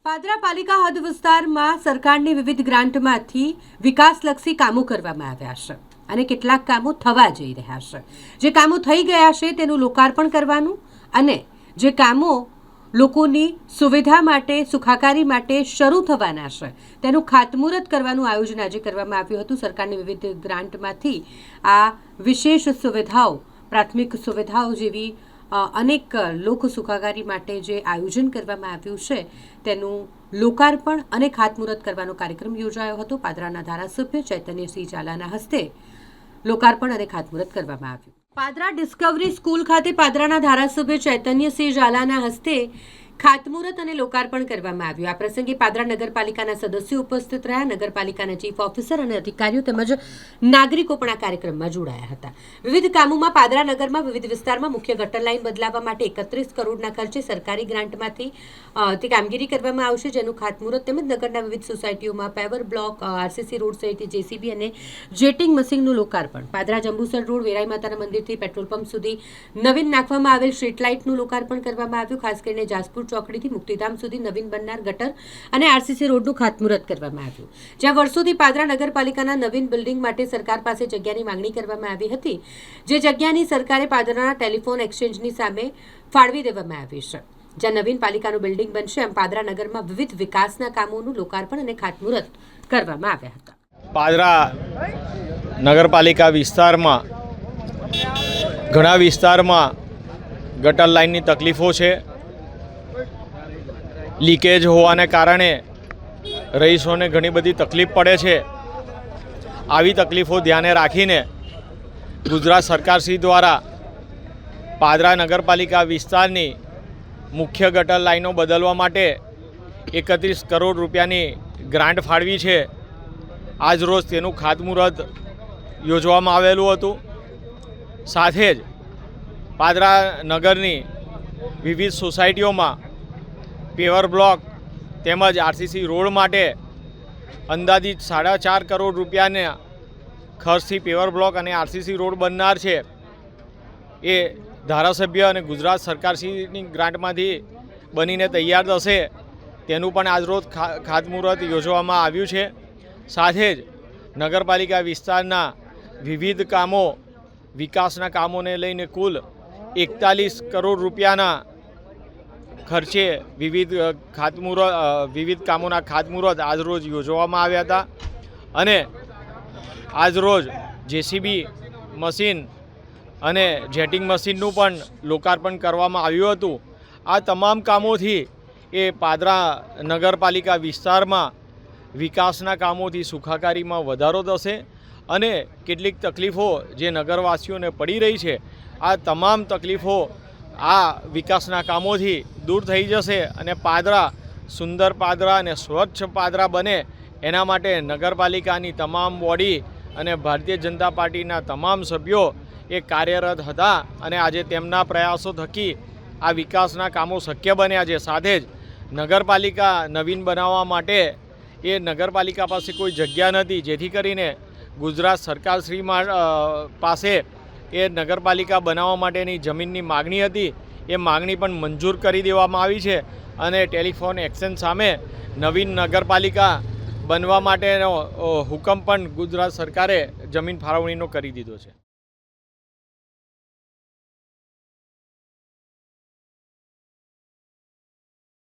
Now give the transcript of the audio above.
પાદરા પાલિકા હદ વિસ્તારમાં સરકારની વિવિધ ગ્રાન્ટમાંથી વિકાસલક્ષી કામો કરવામાં આવ્યા છે અને કેટલાક કામો થવા જઈ રહ્યા છે। જે કામો થઈ ગયા છે તેનું લોકાર્પણ કરવાનું અને જે કામો લોકોની સુવિધા માટે સુખાકારી માટે શરૂ થવાના છે તેનું ખાતમુહૂર્ત કરવાનું આયોજન આજે કરવામાં આવ્યું હતું। સરકારની વિવિધ ગ્રાન્ટમાંથી આ વિશેષ સુવિધાઓ પ્રાથમિક સુવિધાઓ જેવી અનેક લોક સુખાકારી માટે જે આયોજન કરવામાં આવ્યું છે તેનું લોકાર્પણ અને ખાતમુહૂર્ત કરવાનો કાર્યક્રમ યોજાયો હતો। પાદરાના ધારાસભ્ય ચૈતન્યસિંહ ઝાલાના હસ્તે લોકાર્પણ અને ખાતમુહૂર્ત કરવામાં આવ્યું। પાદરા ડિસ્કવરી સ્કૂલ ખાતે પાદરાના ધારાસભ્ય ચૈતન્યસિંહ ઝાલાના હસ્તે ખાતમુહૂર્ત અને લોકાર્પણ કરવામાં આવ્યું। આ પ્રસંગે પાદરા નગરપાલિકાના સદસ્યો ઉપસ્થિત રહ્યા। નગરપાલિકાના ચીફ ઓફિસર અને અધિકારીઓ તેમજ નાગરિકો પણ આ કાર્યક્રમમાં જોડાયા હતા। વિવિધ કામોમાં પાદરા નગરમાં વિવિધ વિસ્તારમાં મુખ્ય ગટર લાઇન બદલાવવા માટે 31 કરોડના ખર્ચે સરકારી ગ્રાન્ટમાંથી તે કામગીરી કરવામાં આવશે, જેનું ખાતમુહૂર્ત તેમજ નગરના વિવિધ સોસાયટીઓમાં પેવર બ્લોક, આરસીસી રોડ સહિત જેસીબી અને જેટિંગ મશીનનું લોકાર્પણ, પાદરા જંબુસર રોડ વેરાઈ માતાના મંદિરથી પેટ્રોલ પંપ સુધી નવીન નાખવામાં આવેલ સ્ટ્રીટ લાઇટનું લોકાર્પણ કરવામાં આવ્યું। ખાસ કરીને જાસપુર ચોકડીથી મુક્તિધામ સુધી નવીન બનનાર ગટર અને આરસીસી રોડનું ખાતમુહૂર્ત કરવામાં આવ્યું, જ્યાં વર્ષોથી પાદરા નગરપાલિકાના નવીન બિલ્ડિંગ માટે સરકાર પાસે જગ્યાની માંગણી કરવામાં આવી હતી, જે જગ્યાની સરકારે પાદરાના ટેલિફોન એક્સચેન્જની સામે ફાળવી દેવામાં આવી છે। જ્યાં નવીન પાલિકાનું બિલ્ડિંગ બનશે એમ પાદરા નગરમાં વિવિધ વિકાસના કામોનું લોકાર્પણ અને ખાતમુહૂર્ત કરવામાં આવ્યા હતા। પાદરા નગરપાલિકા વિસ્તારમાં ઘણા વિસ્તારમાં ગટર લાઇનની તકલીફો છે। લીકેજ હોવાને કારણે રહીશોને ઘણી બધી તકલીફ પડે છે। આવી તકલીફો ધ્યાને રાખીને ગુજરાત સરકારશ્રી દ્વારા પાદરા નગરપાલિકા વિસ્તારની મુખ્ય ગટર લાઈનો બદલવા માટે 31 કરોડ રૂપિયાની ગ્રાન્ટ ફાળવી છે। આજરોજ તેનું ખાતમુહૂર્ત યોજવામાં આવેલું હતું। સાથે જ પાદરા નગરની વિવિધ સોસાયટીઓમાં પેવર બ્લોક તેમજ આરસીસી રોડ માટે અંદાજિત 4.5 કરોડ રૂપિયાના ખર્ચથી પેવર બ્લોક અને આરસીસી રોડ બનનાર છે। એ ધારાસભ્ય અને ગુજરાત સરકારશ્રીની ગ્રાન્ટમાંથી બનીને તૈયાર થશે, તેનું પણ આજરોજ ખાતમુહૂર્ત યોજવામાં આવ્યું છે। સાથે જ નગરપાલિકા વિસ્તારના વિવિધ કામો વિકાસના કામોને લઈને કુલ 41 કરોડ રૂપિયાના ખર્ચે વિવિધ કામોના ખાતમુહૂર્ત આજરોજ યોજવામાં આવ્યા હતા અને આજરોજ જેસીબી મશીન અને જેટિંગ મશીનનું પણ લોકાર્પણ કરવામાં આવ્યું હતું। આ તમામ કામોથી એ પાદરા નગરપાલિકા વિસ્તારમાં વિકાસના કામોથી સુખાકારીમાં વધારો થશે અને કેટલીક તકલીફો જે નગરવાસીઓને પડી રહી છે આ તમામ તકલીફો આ વિકાસના કામોથી દૂર થઈ જશે અને પાદરા સુંદર પાદરા અને સ્વચ્છ પાદરા બને એના માટે નગરપાલિકાની તમામ બોડી અને ભારતીય જનતા પાર્ટીના તમામ સભ્યો એ કાર્યરત હતા અને આજે તેમના પ્રયાસો થકી આ વિકાસના કામો શક્ય બન્યા છે। સાથે જ નગરપાલિકા નવીન બનાવવા માટે એ નગરપાલિકા પાસે કોઈ જગ્યા નથી, જેથી કરીને ગુજરાત સરકારશ્રી પાસે એ નગરપાલિકા બનાવવા માટેની જમીનની માગણી હતી, એ માગણી પણ મંજૂર કરી દેવામાં આવી છે અને ટેલિફોન એક્સચેન્જ સામે નવીન નગરપાલિકા બનવા માટેનો હુકમ પણ ગુજરાત સરકારે જમીન ફાળવણીનો કરી દીધો છે।